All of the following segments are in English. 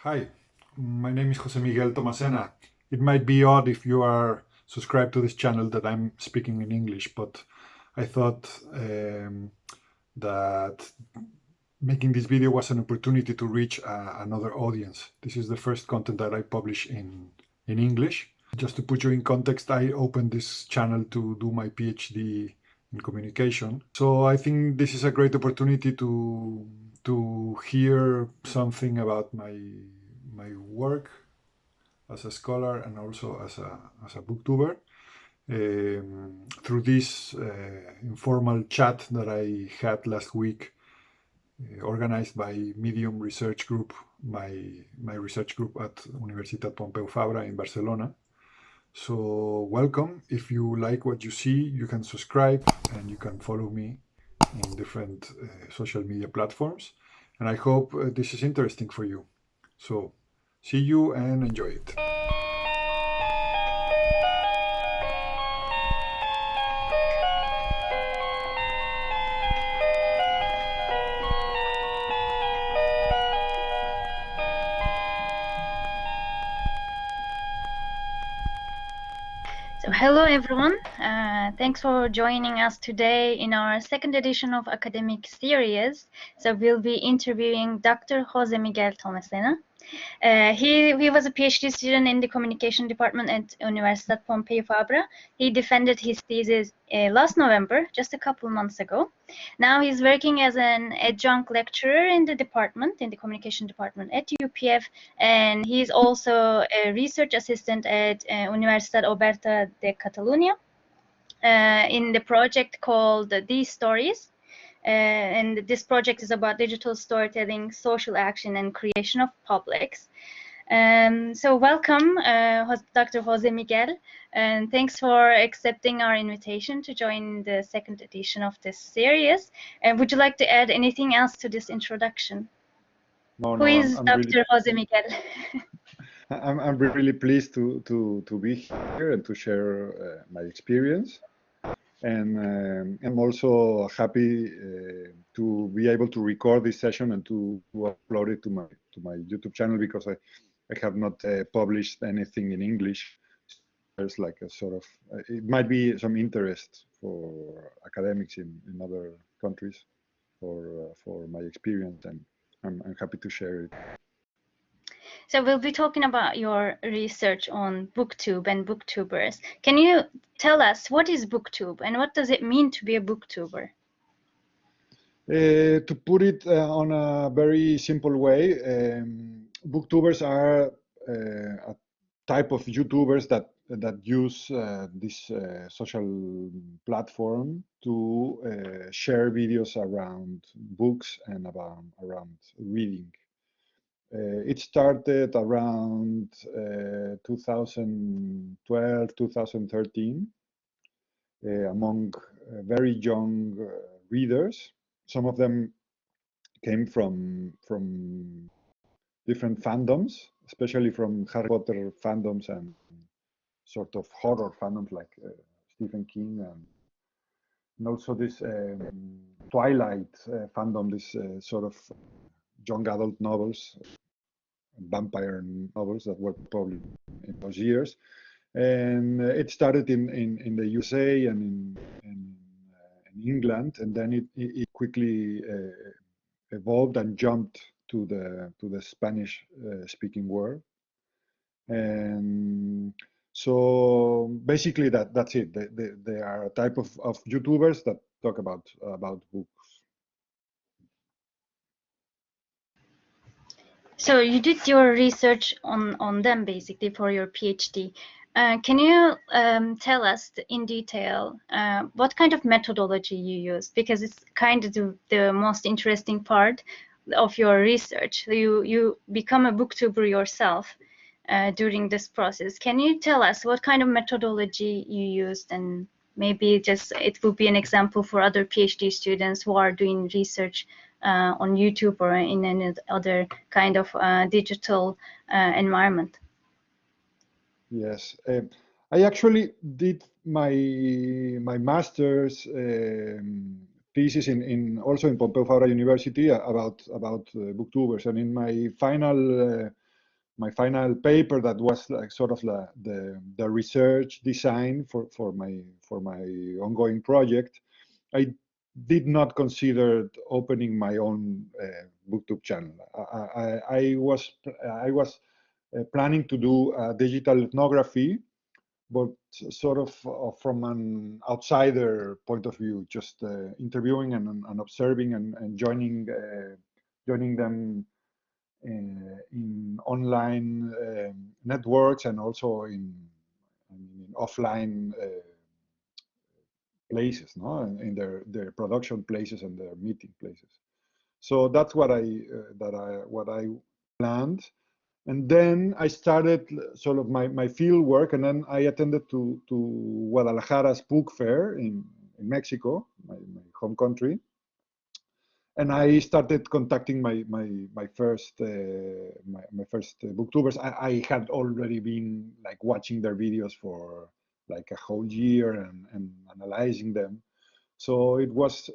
Hi, my name is José Miguel Tomasena. It might be odd if you are subscribed to this channel that I'm speaking in English, but I thought that making this video was an opportunity to reach another audience. This is the first content that I publish in English. Just to put you in context, I opened this channel to do my PhD in communication. So I think this is a great opportunity to hear something about my work as a scholar and also as a booktuber through this informal chat that I had last week, organized by Medium Research Group, my research group at Universitat Pompeu Fabra in Barcelona. So welcome. If you like what you see, you can subscribe and you can follow me in different social media platforms. And I hope this is interesting for you. So see you and enjoy it. So hello everyone, thanks for joining us today in our second edition of academic series. So we'll be interviewing Dr. José Miguel Tomasena. He was a PhD student in the communication department at Universitat Pompeu Fabra. He defended his thesis last November, just a couple months ago. Now he's working as an adjunct lecturer in the department, in the communication department at UPF, and he's also a research assistant at Universitat Oberta de Catalunya in the project called These Stories. And this project is about digital storytelling, social action, and creation of publics. So welcome, Dr. José Miguel, and thanks for accepting our invitation to join the second edition of this series. And would you like to add anything else to this introduction? Who is Dr. José Miguel? I'm really pleased to be here and to share my experience. And I'm also happy to be able to record this session and to upload it to my YouTube channel, because I have not published anything in English. There's like a sort of, it might be some interest for academics in other countries for my experience, and I'm happy to share it. So we'll be talking about your research on Booktube and Booktubers. Can you tell us what is Booktube and what does it mean to be a Booktuber? To put it on a very simple way, Booktubers are a type of YouTubers that use this social platform to share videos around books and around reading. It started around 2012, 2013 among very young readers. Some of them came from different fandoms, especially from Harry Potter fandoms and sort of horror fandoms like Stephen King, and also this Twilight fandom, this sort of young adult novels, vampire novels that were published in those years. And it started in the USA and in England, and then it quickly evolved and jumped to the Spanish speaking world. And so basically that's it. They are a type of YouTubers that talk about books. So you did your research on them basically for your PhD. Can you tell us in detail what kind of methodology you use? Because it's kind of the most interesting part of your research. You become a booktuber yourself during this process. Can you tell us what kind of methodology you used, and maybe just it will be an example for other PhD students who are doing research on YouTube or in any other kind of digital environment? Yes, I actually did my master's thesis also in Pompeu Fabra University about booktubers, and in my final my final paper that was like sort of the research design for my ongoing project, I did not consider opening my own Booktube channel. I was planning to do digital ethnography, but sort of from an outsider point of view, just interviewing and observing and joining them in online networks and also in offline places, no, in their production places and their meeting places. So that's what I planned. And then I started sort of my field work, and then I attended to Guadalajara's book fair in Mexico, my home country. And I started contacting my first booktubers. I had already been like watching their videos for like a whole year and analyzing them. So it was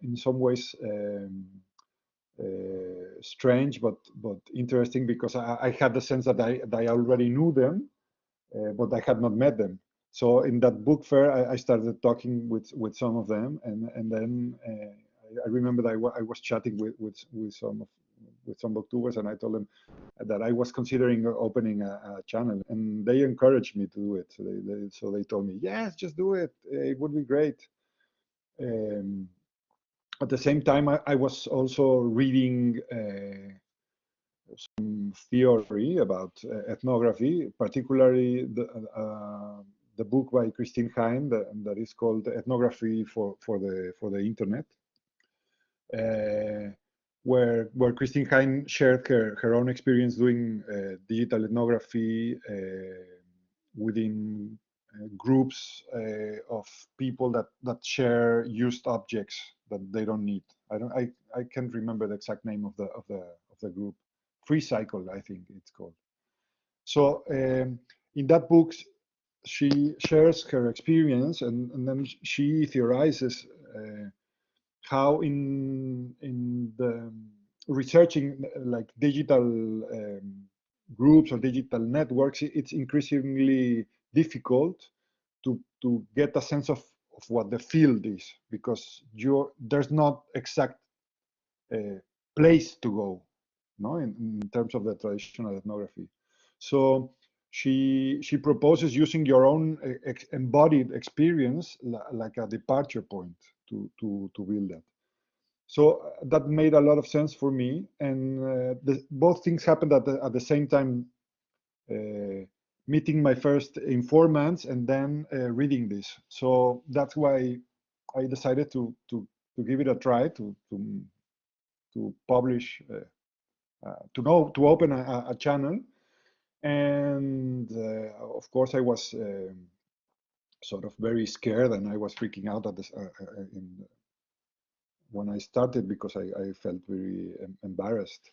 in some ways strange but interesting, because I had the sense that I already knew them, but I had not met them. So in that book fair, I started talking with some of them, and then I remember that I was chatting with some booktubers, and I told them that I was considering opening a channel, and they encouraged me to do it. So they told me, yes, just do it. It would be great. At the same time, I was also reading some theory about ethnography, particularly the book by Christine Hein that is called Ethnography for the Internet, where Christine Hein shared her own experience doing digital ethnography within groups of people that share used objects that they don't need. I can't remember the exact name of the group. Free Cycle, I think it's called. So in that book, she shares her experience, and then she theorizes how in the researching like digital groups or digital networks, it's increasingly difficult to get a sense of what the field is, because there's not exact place to go, no, in terms of the traditional ethnography. So she proposes using your own embodied experience like a departure point to build that. So that made a lot of sense for me, and both things happened at the same time. Meeting my first informants and then reading this. So that's why I decided to give it a try, to publish, to open a channel. And of course, I was sort of very scared, and I was freaking out at this, when I started, because I felt very embarrassed.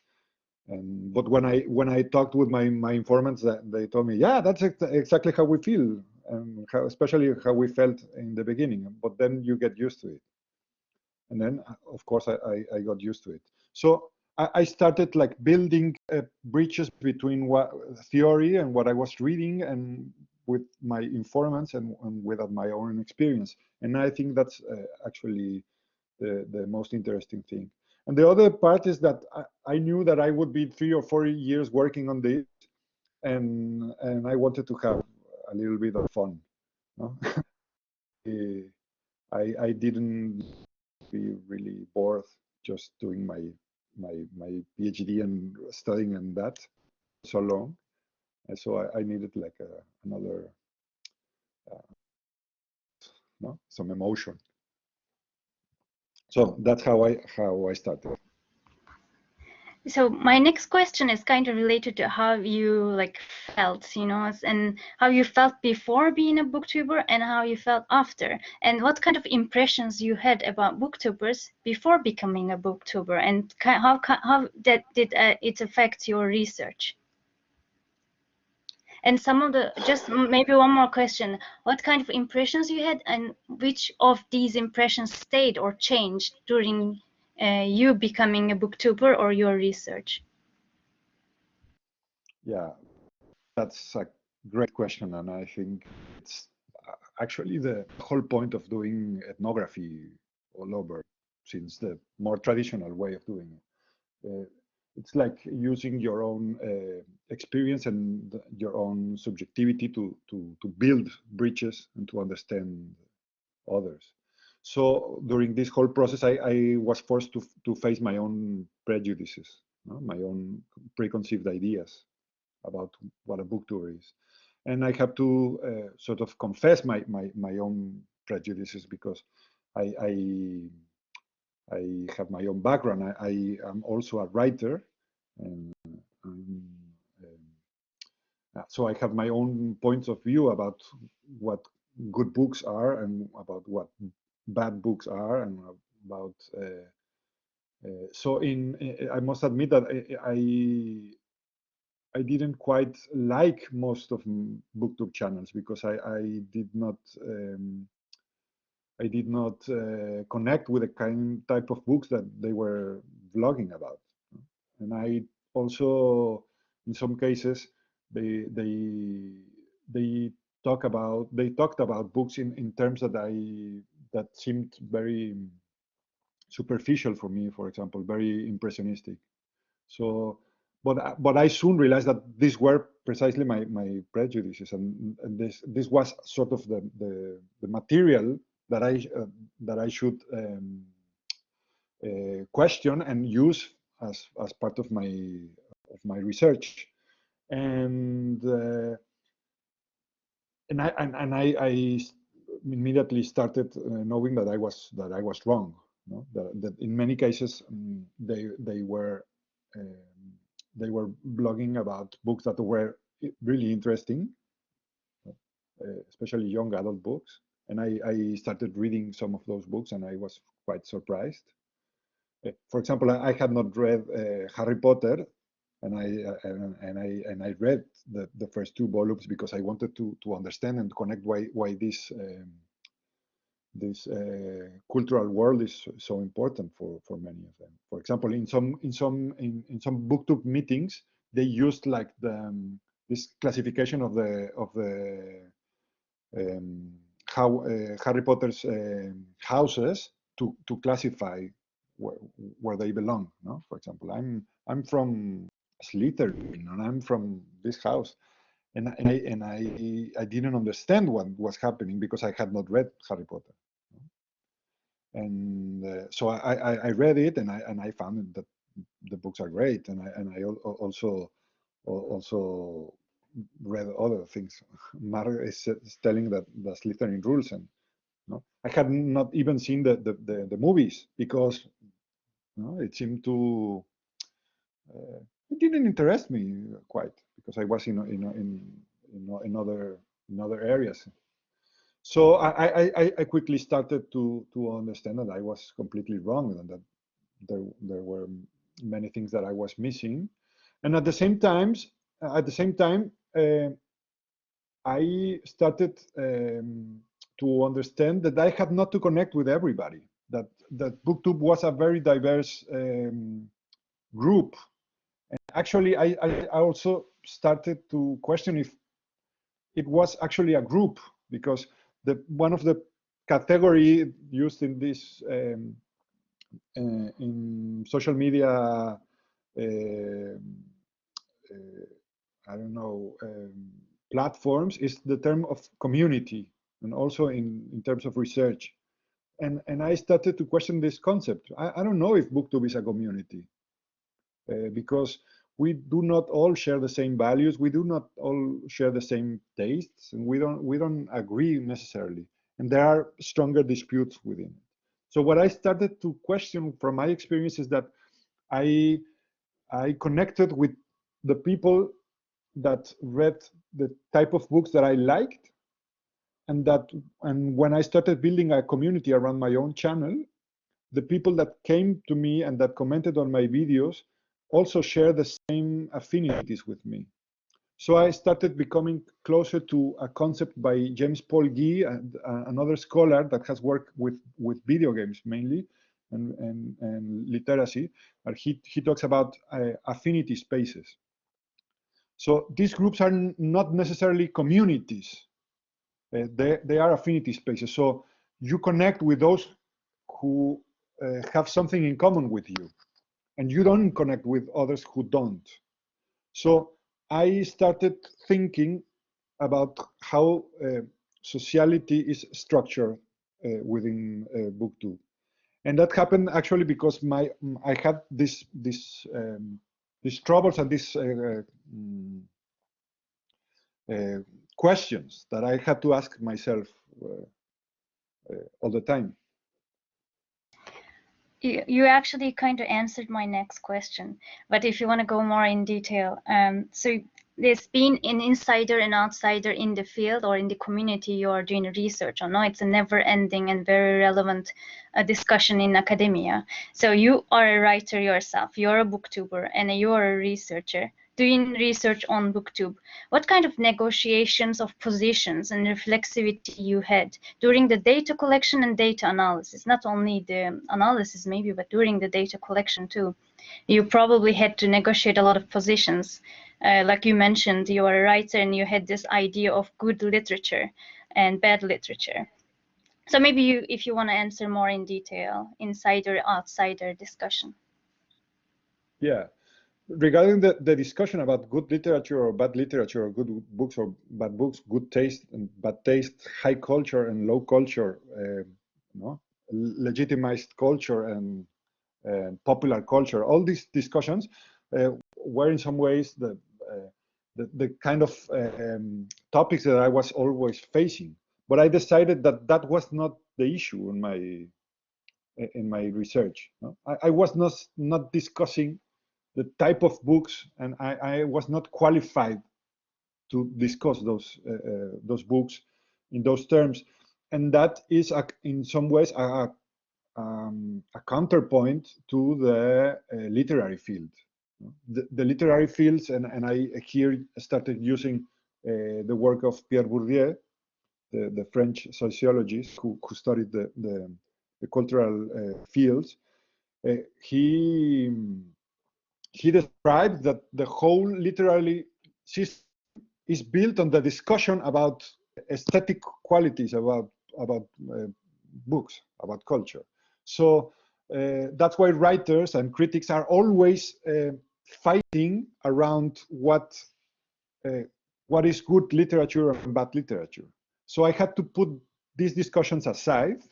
But when I talked with my informants, they told me, yeah, that's exactly how we feel, and especially how we felt in the beginning. But then you get used to it, and then of course I got used to it. So I started like building bridges between what theory and what I was reading, and with my informants and with my own experience. And I think that's actually the most interesting thing. And the other part is that I knew that I would be 3 or 4 years working on this, and I wanted to have a little bit of fun. No? I didn't be really bored just doing my PhD and studying and that so long, and so I needed like another no, some emotion. So that's how I started. So my next question is kind of related to how you like felt, you know, and how you felt before being a booktuber and how you felt after, and what kind of impressions you had about booktubers before becoming a booktuber, and how that did it affect your research. And some of the, just maybe one more question, what kind of impressions you had, and which of these impressions stayed or changed during you becoming a booktuber or your research? Yeah, that's a great question, and I think it's actually the whole point of doing ethnography all over, since the more traditional way of doing it. It's like using your own experience and your own subjectivity to build bridges and to understand others. So during this whole process, I was forced to face my own prejudices, no? My own preconceived ideas about what a booktuber is. And I have to sort of confess my own prejudices because I, I, I have my own background. I am also a writer, and um, so I have my own points of view about what good books are and about what bad books are and about. So I must admit that I didn't quite like most of booktube channels because I did not connect with the kind type of books that they were vlogging about, and I also, in some cases, they they they they talked about books in terms that seemed very superficial for me. For example, very impressionistic. So, but I soon realized that these were precisely my prejudices, and this was sort of the material that I should question and use as part of my research, and I immediately started knowing that I was wrong. No? That in many cases um, they were blogging about books that were really interesting, especially young adult books. And I started reading some of those books, and I was quite surprised. For example, I had not read Harry Potter, and I read the first two volumes because I wanted to understand and connect why this cultural world is so important for many of them. For example, in some booktube meetings, they used like this classification of the um, how Harry Potter's houses to classify where they belong. No, for example, I'm from Slytherin and I'm from this house, and I didn't understand what was happening because I had not read Harry Potter, and so I read it and I found that the books are great, and I also read other things. Mar is telling that the Slytherin rules, and no, I had not even seen the movies because no, it seemed to it didn't interest me quite because I was in other areas. So I quickly started to understand that I was completely wrong and that there were many things that I was missing, and at the same time, I started to understand that I had not to connect with everybody. That Booktube was a very diverse group. And actually, I also started to question if it was actually a group because one of the category used in this in social media I don't know platforms is the term of community, and also in terms of research. And I started to question this concept. I don't know if Booktube is a community because we do not all share the same values, we do not all share the same tastes, and we don't agree necessarily, and there are stronger disputes within it. So what I started to question from my experience is that I I connected with the people that read the type of books that I liked, and when I started building a community around my own channel, the people that came to me and that commented on my videos also share the same affinities with me. So I started becoming closer to a concept by James Paul Gee, and another scholar that has worked with video games mainly and literacy. He talks about affinity spaces. So these groups are not necessarily communities. They are affinity spaces. So you connect with those who have something in common with you, and you don't connect with others who don't. So I started thinking about how sociality is structured within Booktube. And that happened actually because I had these troubles and these questions that I had to ask myself all the time. You actually kind of answered my next question, but if you want to go more in detail, so there's been an insider and outsider in the field or in the community you are doing research on. No, it's a never-ending and very relevant discussion in academia. So you are a writer yourself, you're a booktuber, and you're a researcher doing research on Booktube. What kind of negotiations of positions and reflexivity you had during the data collection and data analysis? Not only the analysis maybe, but during the data collection too. You probably had to negotiate a lot of positions. Like you mentioned, you are a writer and you had this idea of good literature and bad literature. So maybe you, if you want to answer more in detail, insider, outsider discussion. Yeah. Regarding the discussion about good literature or bad literature, or good books or bad books, good taste and bad taste, high culture and low culture, legitimized culture and popular culture, all these discussions were in some ways the kind of topics that I was always facing. But I decided that that was not the issue in my research. No? I was not discussing the type of books, and I was not qualified to discuss those books in those terms, and that is in some ways a counterpoint to the literary field. The literary fields, and I here started using the work of Pierre Bourdieu, the French sociologist who studied the cultural fields. He described that the whole literary system is built on the discussion about aesthetic qualities, about books, about culture. So that's why writers and critics are always fighting around what is good literature and bad literature. So I had to put these discussions aside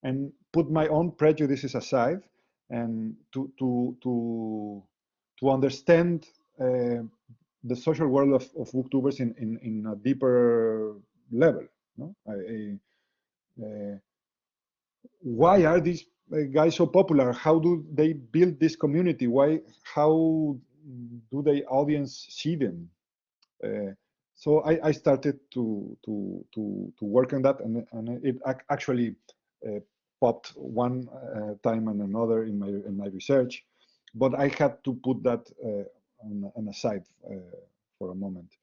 and put my own prejudices aside, and to understand the social world of booktubers in a deeper level. No? Why are these guys so popular? How do they build this community? How do the audience see them? So I started to work on that, and it actually popped one time and another in my research, but I had to put that on aside for a moment.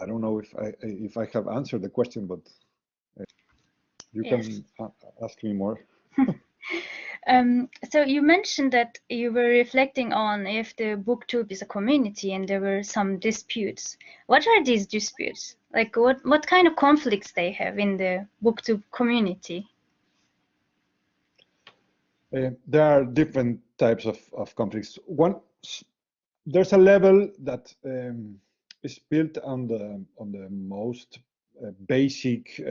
I don't know if I have answered the question, but you can ask me more. So you mentioned that you were reflecting on if the Booktube is a community and there were some disputes. What are these disputes? Like what kind of conflicts they have in the Booktube community? There are different types of conflicts. There's a level that is built on the most basic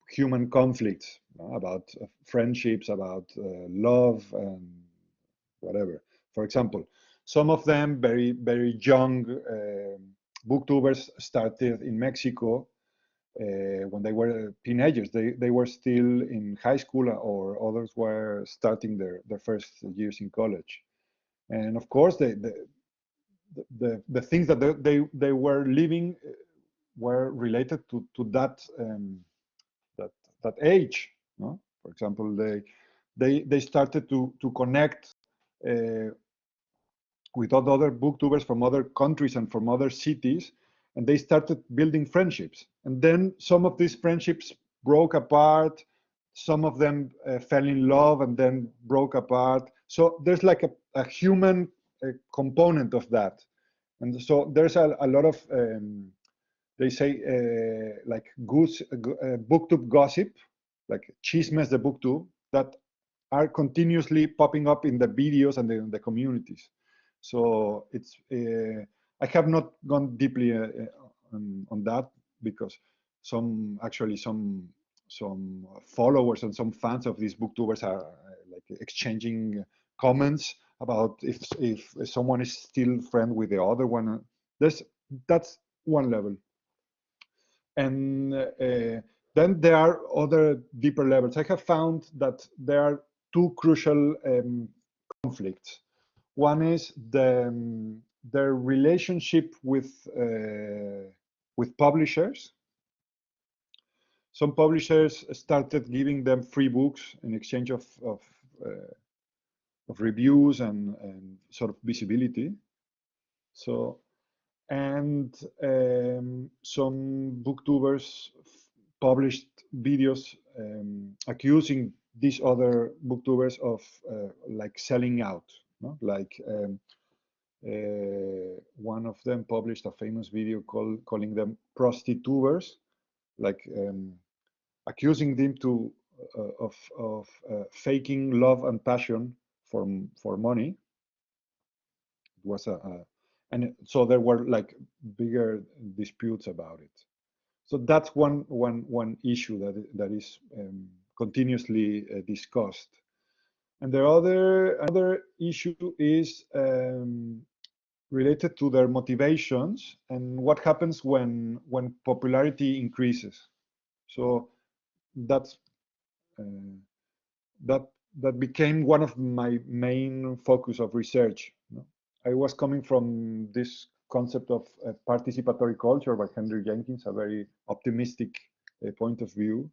human conflicts, about friendships, about love, and whatever. For example, some of them very, very young booktubers started in Mexico when they were teenagers. They were still in high school, or others were starting their first years in college. And of course, the things that they were living were related to that that age. No? For example, they started to connect with other booktubers from other countries and from other cities, and they started building friendships. And then some of these friendships broke apart. Some of them fell in love and then broke apart. So there's like a human component of that. And so there's a lot of, they say, like Booktube gossip, like chismes de Booktube, that are continuously popping up in the videos and the communities. So it's, I have not gone deeply on that, because some followers and some fans of these Booktubers are like exchanging comments about if someone is still friend with the other one. That's one level. And then there are other deeper levels. I have found that there are two crucial conflicts. One is their relationship with publishers. Some publishers started giving them free books in exchange of reviews and sort of visibility. So, and some booktubers published videos accusing these other booktubers of like selling out, no? Like one of them published a famous video calling them prostitubers, like accusing them of faking love and passion for money. It was and so there were like bigger disputes about it. So that's one issue that is continuously discussed. And the other issue is related to their motivations and what happens when popularity increases. So that's that became one of my main focus of research. I was coming from this concept of participatory culture by Henry Jenkins, a very optimistic point of view.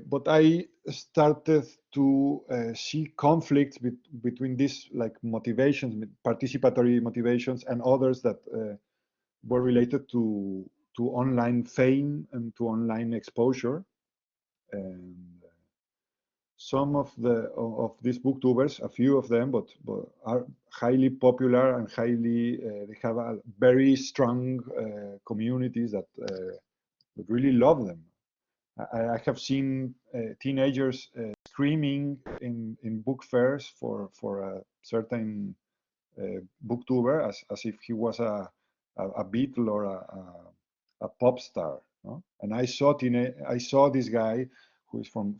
But I started to see conflicts between these like motivations, participatory motivations, and others that were related to online fame and to online exposure. And some of these booktubers, a few of them, but are highly popular and highly they have a very strong communities that really love them. I have seen teenagers screaming in book fairs for a certain booktuber as if he was a Beatle or a pop star. No? And I saw this guy who is from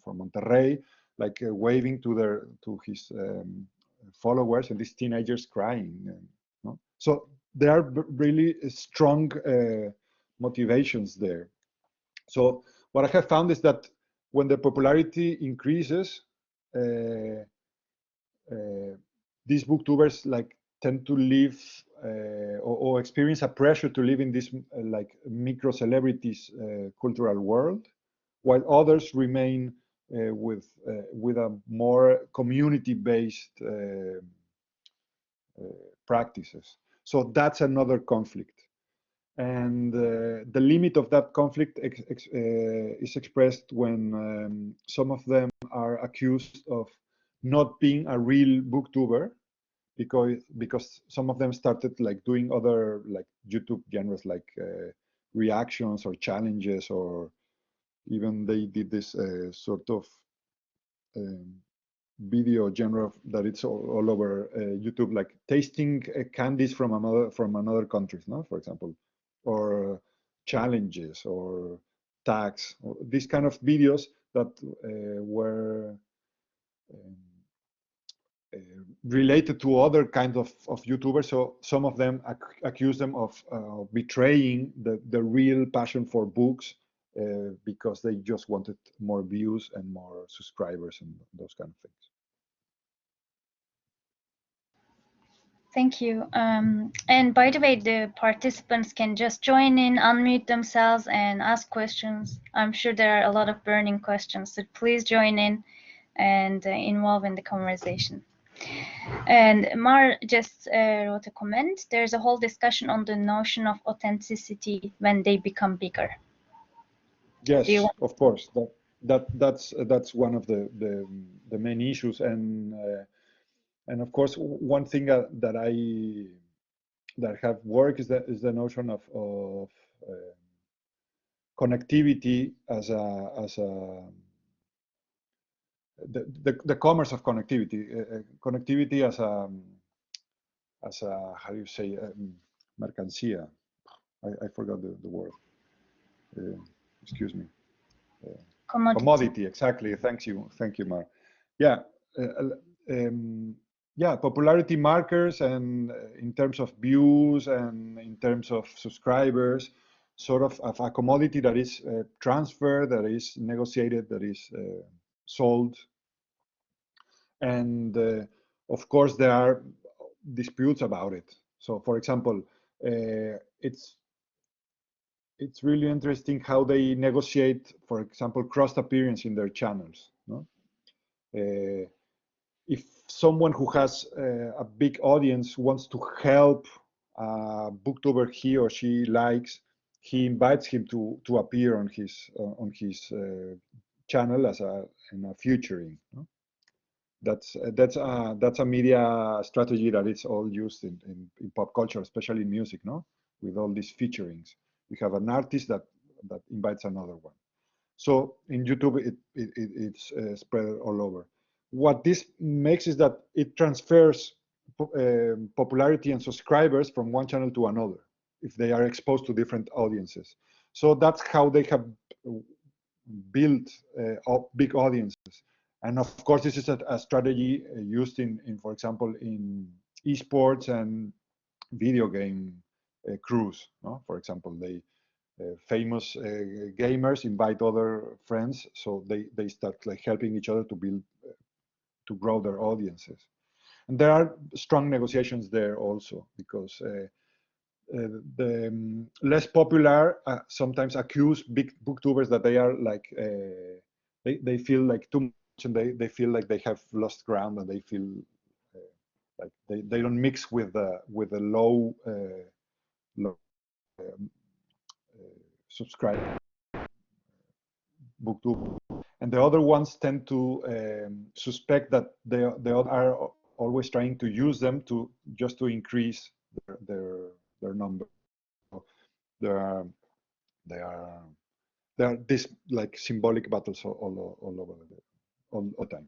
Monterrey, like waving to his followers, and these teenagers crying. No? So there are really strong motivations there. So what I have found is that when the popularity increases, these booktubers like tend to live or experience a pressure to live in this like micro celebrities cultural world, while others remain with a more community-based practices. So that's another conflict. And the limit of that conflict is expressed when some of them are accused of not being a real booktuber, because some of them started like doing other like YouTube genres like reactions or challenges, or even they did this sort of video genre that it's all over YouTube, like tasting candies from another countries, no, for example, or challenges or tags, or these kind of videos that were related to other kinds of YouTubers. So some of them accuse them of betraying the real passion for books because they just wanted more views and more subscribers and those kind of things. Thank you. And by the way, the participants can just join in, unmute themselves, and ask questions. I'm sure there are a lot of burning questions, so please join in and involve in the conversation. And Mar just wrote a comment. There's a whole discussion on the notion of authenticity when they become bigger. Yes, of course. that's one of the main issues, and of course one thing that have worked is the notion of connectivity as a the commerce of connectivity, connectivity as a how do you say mercancía. I forgot the word. Excuse me. Commodity, exactly. Thank you, Mar. Yeah, yeah, popularity markers, and in terms of views and in terms of subscribers, sort of a commodity that is transferred, that is negotiated, that is sold. And of course, there are disputes about it. So, for example, it's really interesting how they negotiate, for example, cross appearance in their channels. No? If someone who has a big audience wants to help a booktuber he or she likes, he invites him to appear on his channel as in a featuring. No? That's a media strategy that is all used in pop culture, especially in music, no? With all these featurings, we have an artist that invites another one. So in YouTube, it's spread all over. What this makes is that it transfers popularity and subscribers from one channel to another if they are exposed to different audiences. So that's how they have built big audiences. And of course, this is a strategy used in, for example, in esports and video game crews. No? For example, famous gamers invite other friends, so they start like helping each other to build, to grow their audiences. And there are strong negotiations there also, because the less popular sometimes accuse big booktubers that they are like they feel like too much, and they feel like they have lost ground, and they feel like they don't mix with the low subscribe booktuber. And the other ones tend to suspect that they are always trying to use them just to increase their number. So there are these like symbolic battles all over all the time.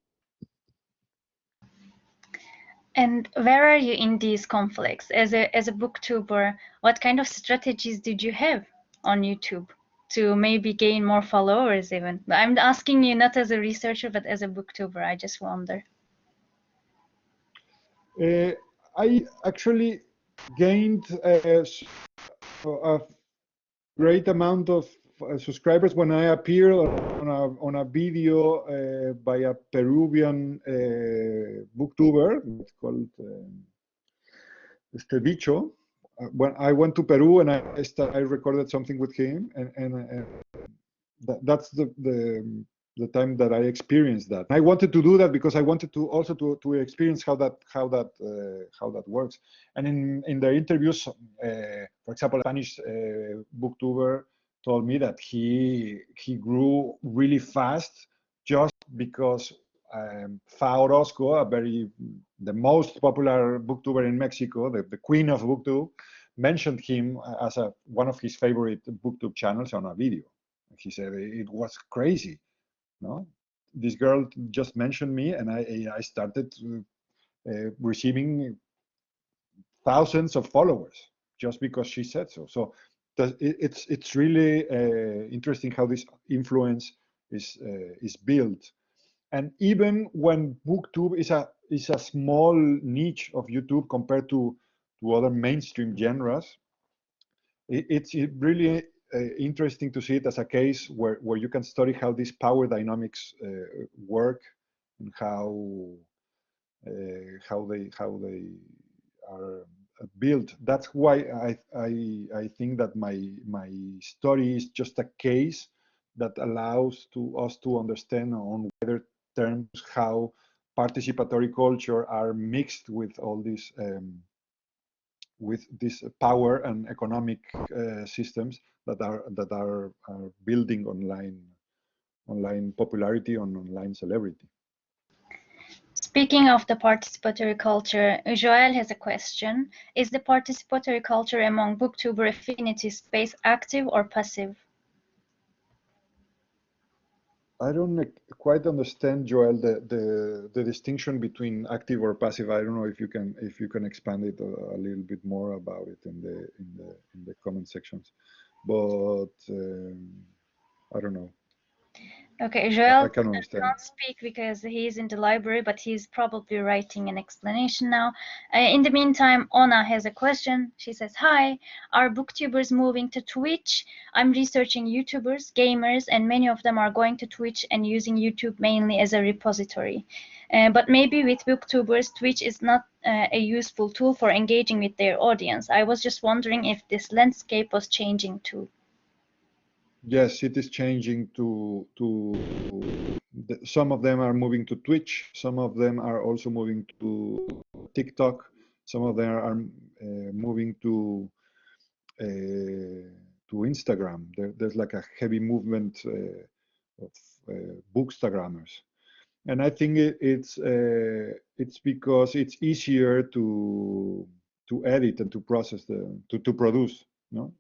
And where are you in these conflicts as a booktuber? What kind of strategies did you have on YouTube to maybe gain more followers? Even I'm asking you not as a researcher but as a booktuber. I just wonder. I actually gained a great amount of subscribers when I appeared on a video by a Peruvian booktuber. It's called Este Bicho. When I went to Peru and I recorded something with him, and that's the time that I experienced that. I wanted to do that because I wanted to also to experience how that works. And in the interviews, for example, a Spanish booktuber told me that he grew really fast just because Fa Orozco, the most popular booktuber in Mexico, the queen of Booktube, mentioned him as one of his favorite Booktube channels on a video. He said it was crazy. No, this girl just mentioned me, and I started receiving thousands of followers just because she said so. So it's really interesting how this influence is built. And even when Booktube is a small niche of YouTube compared to other mainstream genres, it's really interesting to see it as a case where you can study how these power dynamics work, and how they are built. That's why I think that my story is just a case that allows us to understand on wider terms how participatory culture are mixed with all these with this power and economic systems that are building online online popularity and online celebrity. Speaking of the participatory culture, Joel has a question. Is the participatory culture among Booktuber Affinity Space active or passive? I don't quite understand, Joel, the distinction between active or passive. I don't know if you can expand it a little bit more about it in the comment sections, but I don't know. Okay, Joel I can understand. can't speak because he's in the library, but he's probably writing an explanation now. In the meantime, Ona has a question. She says, "Hi, are booktubers moving to Twitch? I'm researching YouTubers, gamers, and many of them are going to Twitch and using YouTube mainly as a repository. But maybe with booktubers, Twitch is not a useful tool for engaging with their audience. I was just wondering if this landscape was changing too." Yes, it is changing some of them are moving to Twitch. Some of them are also moving to TikTok. Some of them are moving to Instagram. There's like a heavy movement of bookstagrammers, and I think it's because it's easier to edit and to process to produce. No,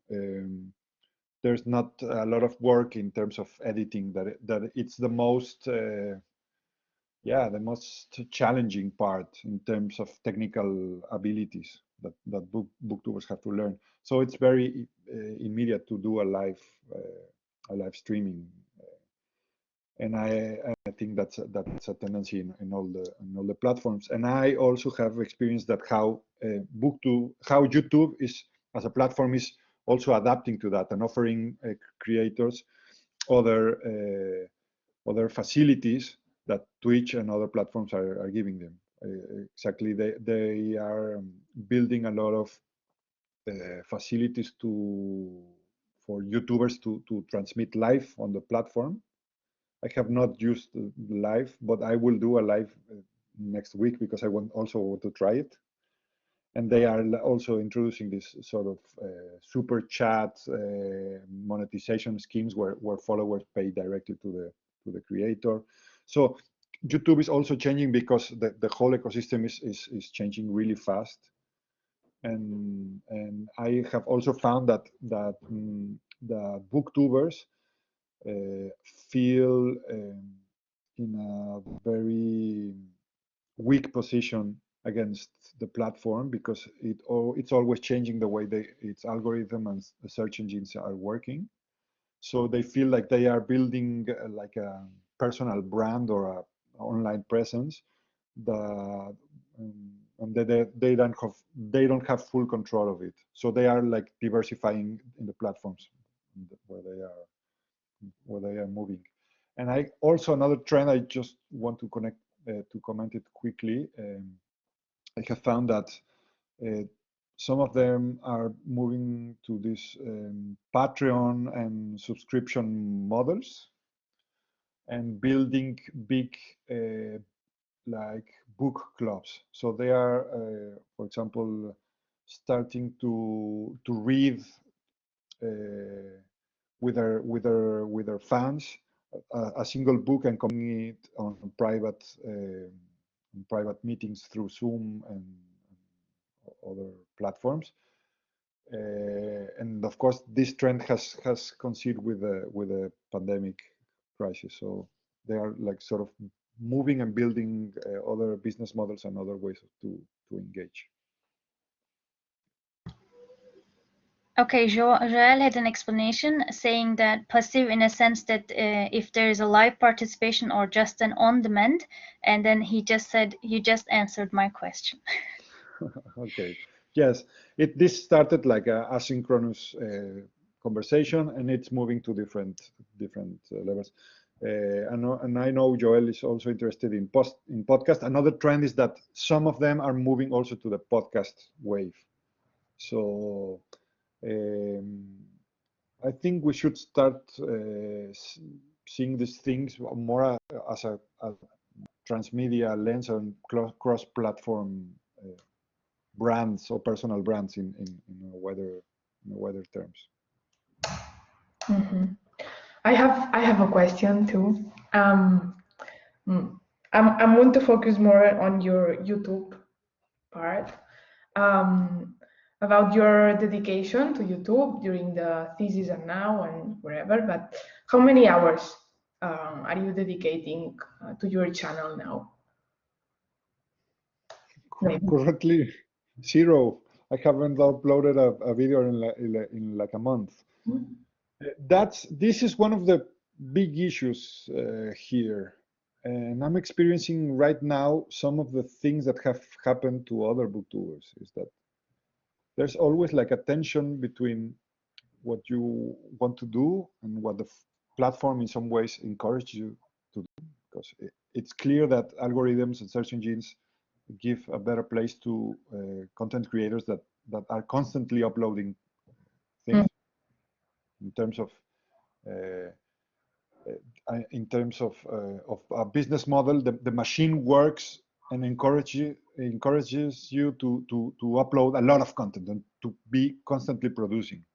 there's not a lot of work in terms of editing. That it's the most the most challenging part in terms of technical abilities that booktubers have to learn. So it's very immediate to do a live streaming, and I think that's a tendency in all the platforms. And I also have experienced that how YouTube is as a platform is also adapting to that and offering creators other facilities that Twitch and other platforms are giving them. Exactly, they are building a lot of facilities for YouTubers to transmit live on the platform. I have not used live, but I will do a live next week because I also want to try it. And they are also introducing this sort of super chat monetization schemes where followers pay directly to the creator. So YouTube is also changing because the whole ecosystem is changing really fast. And I have also found that the booktubers feel in a very weak position against the platform because it's always changing the way its algorithm and the search engines are working. So they feel like they are building like a personal brand or a online presence that and they don't have full control of it. So they are like diversifying in the platforms where they are moving. And I also another trend I just want to comment it quickly. I have found that some of them are moving to this Patreon and subscription models and building big like book clubs. So they are, for example, starting to read with their fans a single book and coming it on private meetings through Zoom and other platforms. And of course, this trend has coincided with the pandemic crisis. So they are like sort of moving and building other business models and other ways to engage. Okay, Joel had an explanation saying that passive in a sense that if there is a live participation or just an on-demand, and then he just said, "You just answered my question." Okay, yes, this started like a asynchronous conversation, and it's moving to different levels. And I know Joel is also interested in podcast. Another trend is that some of them are moving also to the podcast wave. So I think we should start seeing these things more as a transmedia lens and cross-platform brands or personal brands in wider terms. Mm-hmm. I have a question too. I'm going to focus more on your YouTube part. About your dedication to YouTube during the thesis and now and wherever, but how many hours are you dedicating to your channel now? Currently, 0. I haven't uploaded a video in like a month. This is one of the big issues here. And I'm experiencing right now some of the things that have happened to other booktubers, is that there's always like a tension between what you want to do and what the platform in some ways encourages you to do. Because it's clear that algorithms and search engines give a better place to content creators that are constantly uploading things. In terms of a business model, the machine works and encourages you to upload a lot of content and to be constantly producing.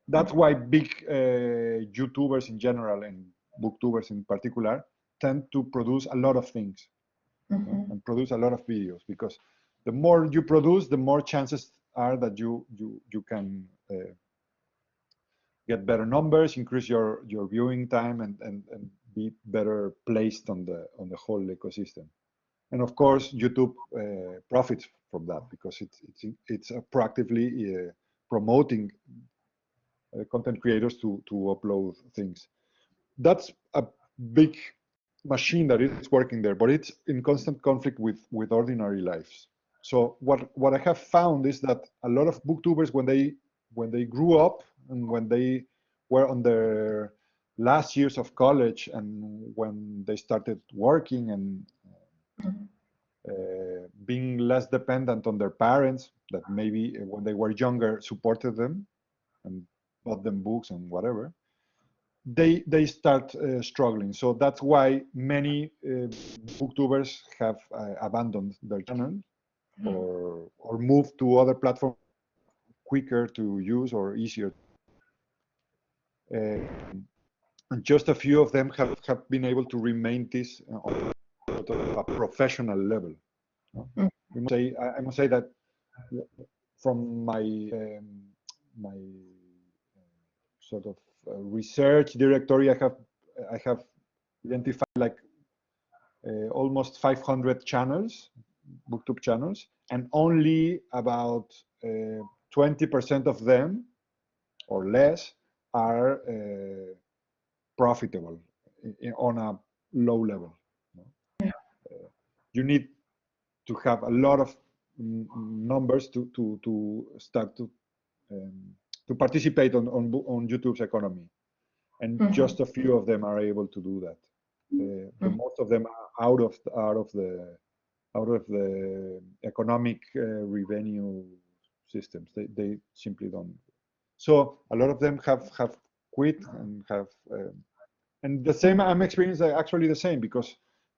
That's why big YouTubers in general and booktubers in particular tend to produce a lot of things and produce a lot of videos, because the more you produce, the more chances are that you can get better numbers, increase your viewing time, and be better placed on the whole ecosystem. And of course, YouTube profits from that, because it's proactively promoting content creators to upload things. That's a big machine that is working there, but it's in constant conflict with ordinary lives. So what I have found is that a lot of booktubers, when they grew up and when they were on their last years of college and when they started working and being less dependent on their parents, that maybe when they were younger supported them and bought them books and whatever, they start struggling. So that's why many booktubers have abandoned their channel or moved to other platforms quicker to use or easier. And just a few of them have been able to remain this on a professional level. I must say that from my my sort of research directory, I have identified like almost 500 channels, Booktube channels, and only about 20% of them or less are profitable on a low level. You need to have a lot of numbers to start to participate on YouTube's economy, and just a few of them are able to do that. The most of them are out of the economic revenue systems. They simply don't. So a lot of them have quit and have, and the same. I'm experiencing actually the same, because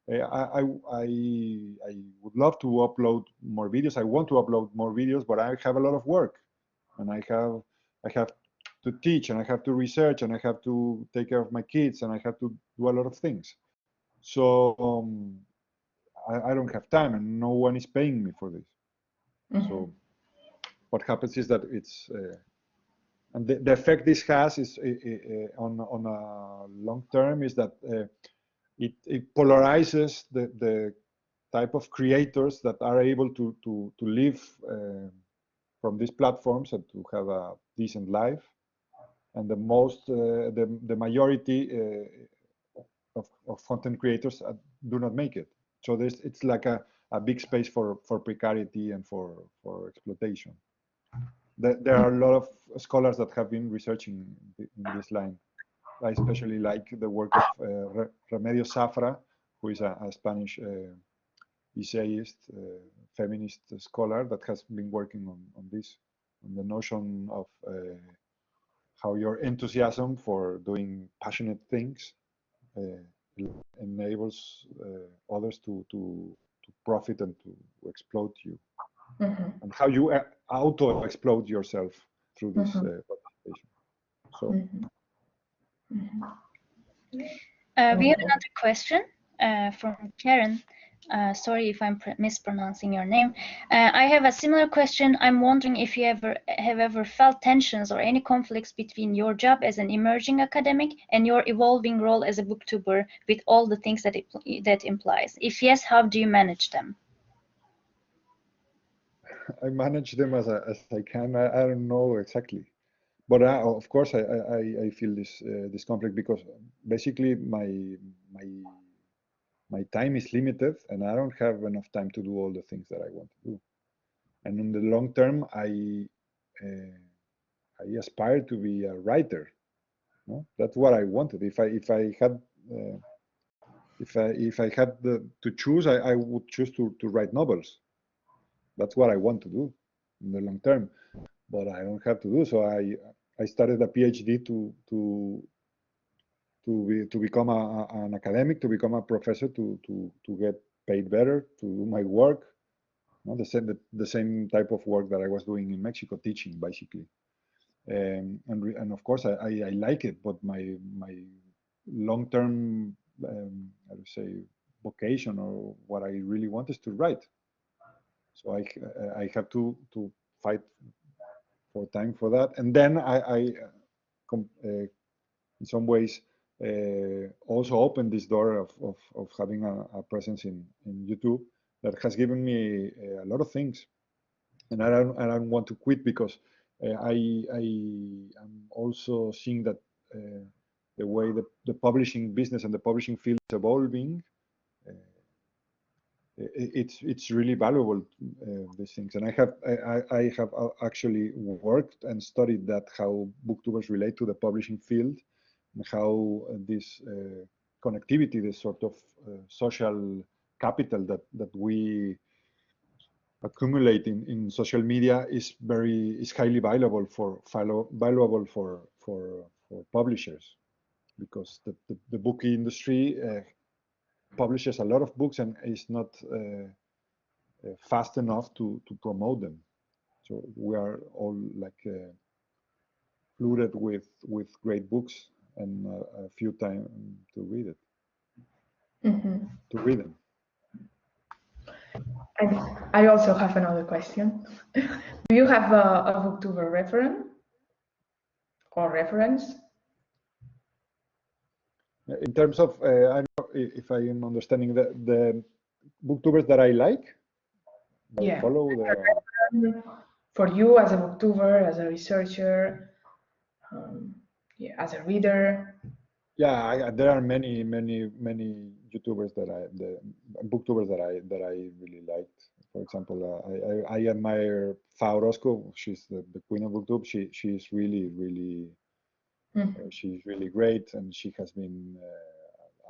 I would love to upload more videos. I want to upload more videos, but I have a lot of work, and I have to teach, and I have to research, and I have to take care of my kids, and I have to do a lot of things. So I don't have time, and no one is paying me for this. So what happens is that it's and the effect this has is on a long term is that it polarizes the type of creators that are able to live from these platforms and to have a decent life, and the majority of content creators do not make it. So it's like a big space for precarity and for exploitation. There are a lot of scholars that have been researching in this line. I especially like the work of Remedios Zafra, who is a Spanish essayist, feminist scholar that has been working on this, on the notion of how your enthusiasm for doing passionate things enables others to profit and to exploit you, and how you auto-exploit yourself through this participation. So. We have another question from Karen. Sorry if I'm mispronouncing your name. I have a similar question. I'm wondering if you have ever felt tensions or any conflicts between your job as an emerging academic and your evolving role as a booktuber, with all the things that implies. If yes, how do you manage them? I manage them as I can. I don't know exactly, but of course I feel this conflict because basically my time is limited and I don't have enough time to do all the things that I want to do. And in the long term, I aspire to be a writer. No? That's what I wanted. If I had to choose, I would choose to write novels. That's what I want to do in the long term, but I don't have to do so. I started a PhD to become an academic, to become a professor, to get paid better, to do my work, you know, the same type of work that I was doing in Mexico, teaching basically. And of course I like it, but my long-term I would say vocation or what I really want is to write. So I have to fight for time for that, and then in some ways also opened this door of having a presence in YouTube that has given me a lot of things, and I don't want to quit because I am also seeing that the way the publishing business and the publishing field is evolving. It's really valuable, these things, and I have actually worked and studied that, how booktubers relate to the publishing field, and how this connectivity, this sort of social capital that we accumulate in social media is highly valuable for publishers, because the book industry publishes a lot of books and is not fast enough to promote them. So we are all like flooded with great books and a few time to read it. To read them. And I also have another question. Do you have a booktuber reference or reference? In terms of, I don't know if I am understanding the booktubers that I like. Yeah. Follow for you as a booktuber, as a researcher, yeah, as a reader. Yeah, there are many YouTubers booktubers that I really liked. For example, I admire Fa Orozco. She's the queen of booktube. She's really she's really great, and she has been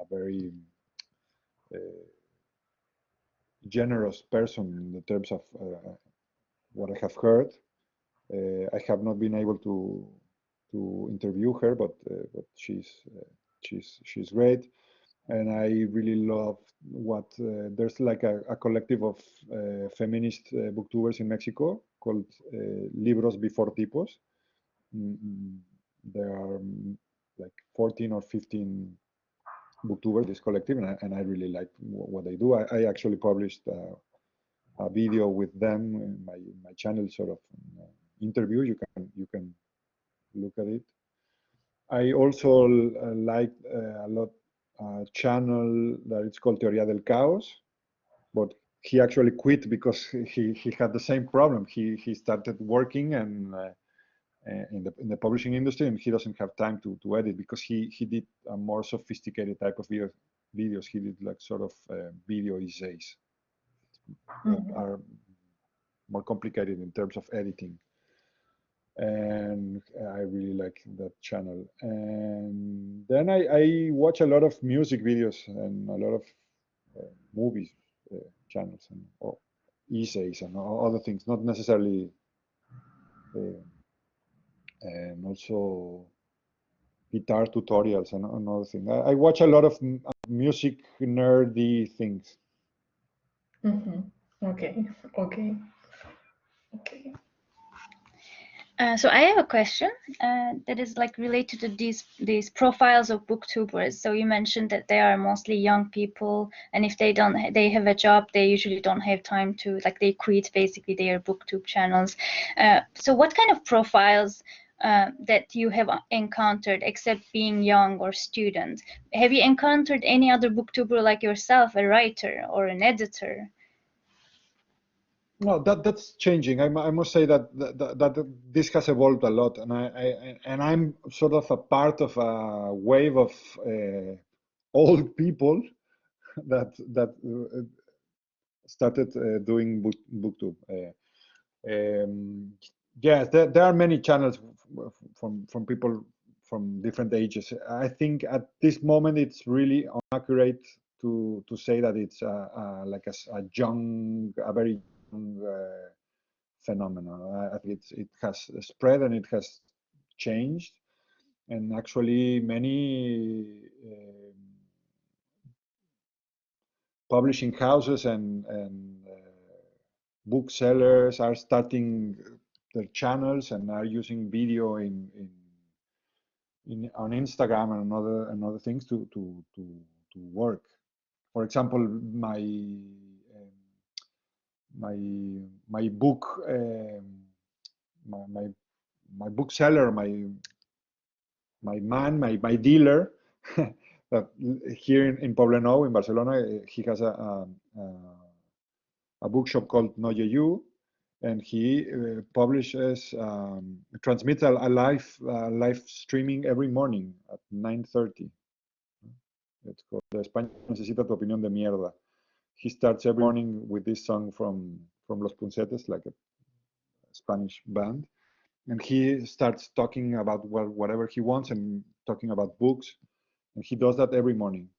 a very generous person in terms of what I have heard. I have not been able to interview her, but she's great, and I really love what there's like a collective of feminist booktubers in Mexico called Libros Before Tipos. There are like 14 or 15 booktubers, this collective, and I really like what they do. I actually published a video with them in my channel, sort of interview. You can look at it. I also like a lot a channel that it's called Teoría del Caos, but he actually quit because he had the same problem. He started working and in the publishing industry, and he doesn't have time to edit, because he did a more sophisticated type of videos. He did like sort of video essays that are more complicated in terms of editing, and I really like that channel. And then I watch a lot of music videos and a lot of movies channels and essays and other things, not necessarily and also guitar tutorials and another thing. I watch a lot of music nerdy things. Okay. So I have a question that is like related to these profiles of booktubers. So you mentioned that they are mostly young people, and if they have a job, they usually don't have time to, like, they quit basically their booktube channels. So what kind of profiles that you have encountered, except being young or student? Have you encountered any other booktuber like yourself, a writer or an editor? No, that's changing. I must say that this has evolved a lot, and I'm sort of a part of a wave of old people that started doing booktube. Yes, there are many channels from people from different ages. I think at this moment it's really inaccurate to say that it's like a very young phenomenon. I think it has spread and it has changed, and actually many publishing houses and booksellers are starting their channels and are using video on Instagram and other things to work. For example, um, my my book my my bookseller, my dealer that here in Poblenou in Barcelona, he has a bookshop called No You, and he publishes, transmits a live streaming every morning at 9:30. It's called España necesita tu opinión de mierda. He starts every morning with this song from Los Puncetes, like a Spanish band, and he starts talking about whatever he wants and talking about books, and he does that every morning.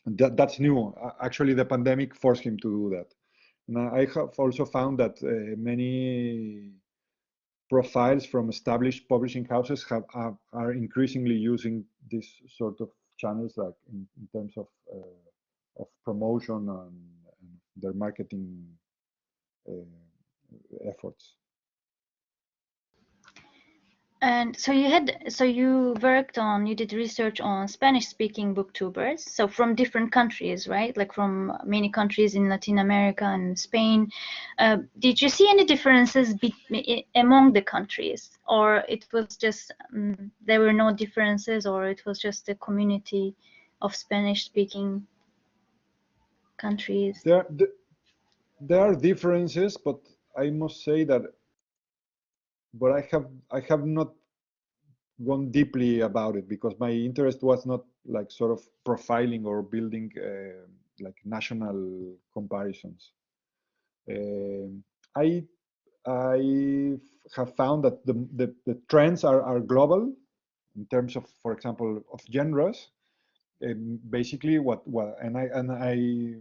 And that's new. Actually, the pandemic forced him to do that. And I have also found that many profiles from established publishing houses are increasingly using this sort of channels, like in terms of promotion and their marketing efforts. And so you did research on Spanish-speaking booktubers, so from different countries, right? Like from many countries in Latin America and Spain. Did you see any differences among the countries, or it was just there were no differences, or it was just a community of Spanish-speaking countries? There are differences, but I must say that, but I have not gone deeply about it because my interest was not like sort of profiling or building like national comparisons. I I have found that the trends are global in terms of, for example, of genres. Basically, what and I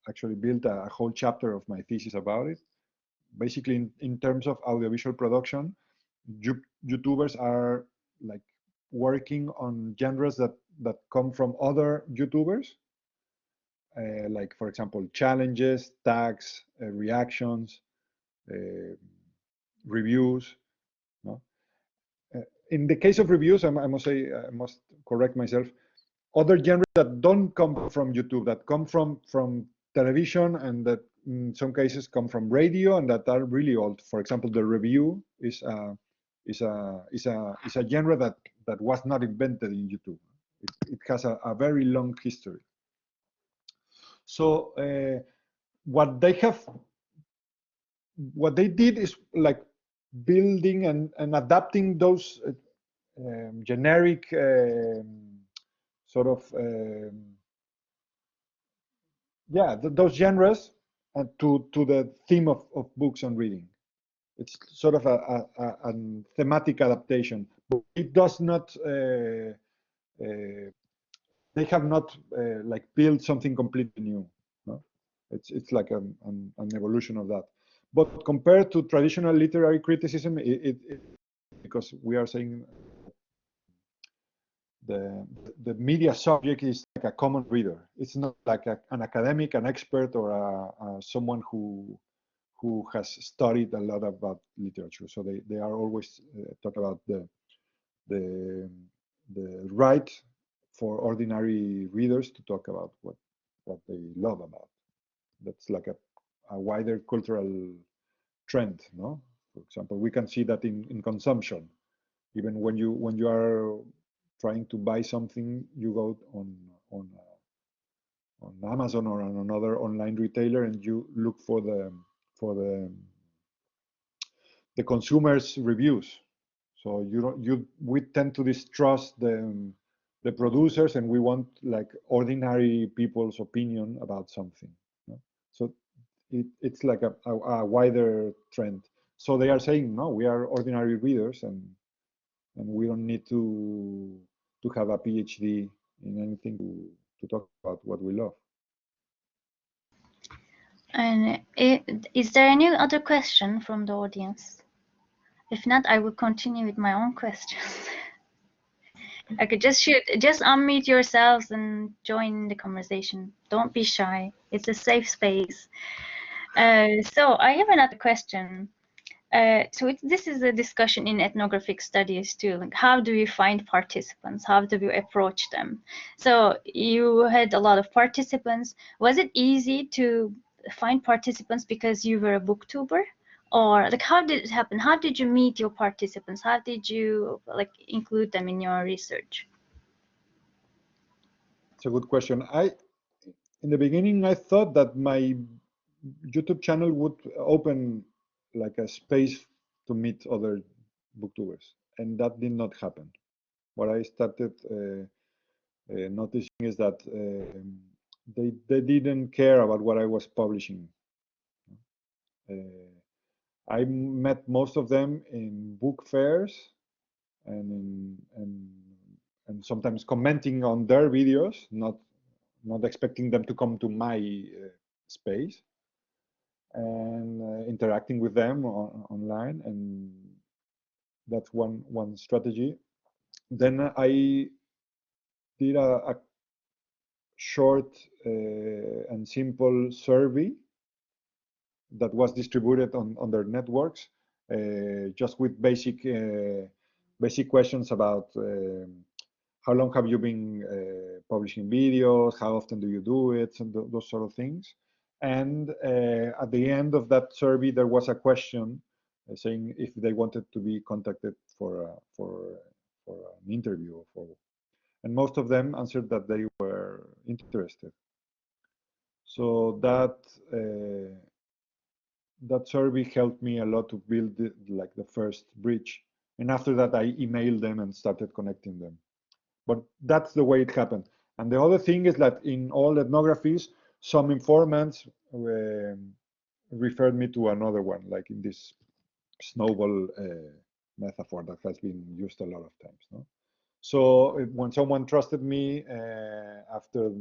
actually built a whole chapter of my thesis about it. Basically, in terms of audiovisual production, YouTubers are like working on genres that come from other YouTubers, like for example, challenges, tags, reactions, uh, reviews. No? In the case of reviews, I must say, I must correct myself. Other genres that don't come from YouTube, that come from television, and that in some cases come from radio, and that are really old. For example, the review is a genre that was not invented in YouTube. It has a very long history. So what they did is like building and adapting those generic sort of those genres to the theme of books and reading. It's sort of a thematic adaptation, but it does not. They have not like built something completely new. No? It's like an evolution of that. But compared to traditional literary criticism, because we are saying the media subject is like a common reader. It's not like an academic, an expert, or someone who who has studied a lot about literature. So they are always talk about the right for ordinary readers to talk about what they love about. That's like a wider cultural trend, no? For example, we can see that in consumption. Even when you are trying to buy something, you go on Amazon or on another online retailer, and you look for the consumers' reviews. So we tend to distrust the producers, and we want like ordinary people's opinion about something. No? So it's like a wider trend. So they are saying, no, we are ordinary readers, and we don't need to have a PhD in anything to talk about what we love. And is there any other question from the audience? If not, I will continue with my own questions. I could just unmute yourselves and join the conversation. Don't be shy. It's a safe space. So I have another question. This is a discussion in ethnographic studies too. Like, how do you find participants? How do you approach them? So you had a lot of participants. Was it easy to find participants because you were a booktuber? Or like, how did it happen? How did you meet your participants? How did you like include them in your research? It's a good question. In the beginning, I thought that my YouTube channel would open like a space to meet other booktubers, and that did not happen. What I started noticing is that they didn't care about what I was publishing. I met most of them in book fairs and sometimes commenting on their videos, not expecting them to come to my space, and interacting with them online, and that's one strategy. Then I did a short and simple survey that was distributed on their networks, just with basic questions about how long have you been publishing videos, how often do you do it, and those sort of things. And at the end of that survey, there was a question saying if they wanted to be contacted for an interview. And most of them answered that they were interested. So that survey helped me a lot to build like the first bridge. And after that, I emailed them and started connecting them. But that's the way it happened. And the other thing is that in all ethnographies, some informants referred me to another one, like in this snowball metaphor that has been used a lot of times. No? So when someone trusted me after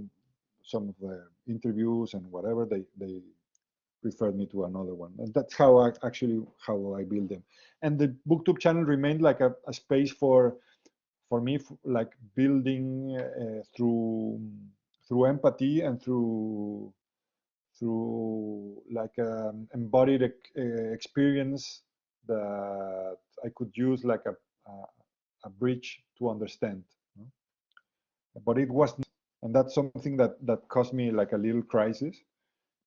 some of the interviews and whatever, they referred me to another one. And that's how I build them. And the Booktube channel remained like a space for me, like building through empathy and through like embodied experience that I could use like a bridge to understand. But it wasn't, and that's something that caused me like a little crisis,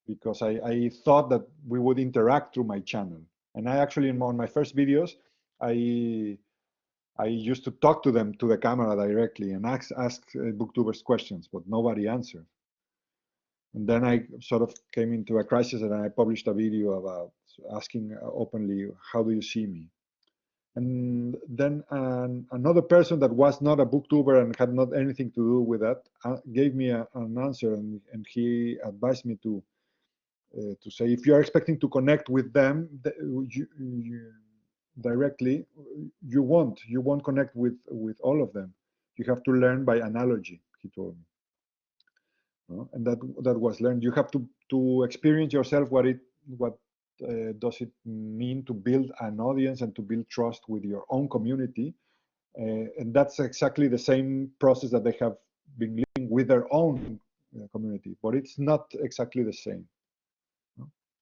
because I thought that we would interact through my channel. And I actually, on my first videos, I used to talk to them, to the camera directly, and ask booktubers questions, but nobody answered. And then I sort of came into a crisis, and I published a video about asking openly, how do you see me? And then another person that was not a booktuber and had not anything to do with that gave me an answer, and he advised me to say, if you are expecting to connect with them directly, you won't connect with all of them. You have to learn by analogy, he told me. And that was learned. You have to experience yourself what does it mean to build an audience and to build trust with your own community. And that's exactly the same process that they have been living with their own community, but it's not exactly the same.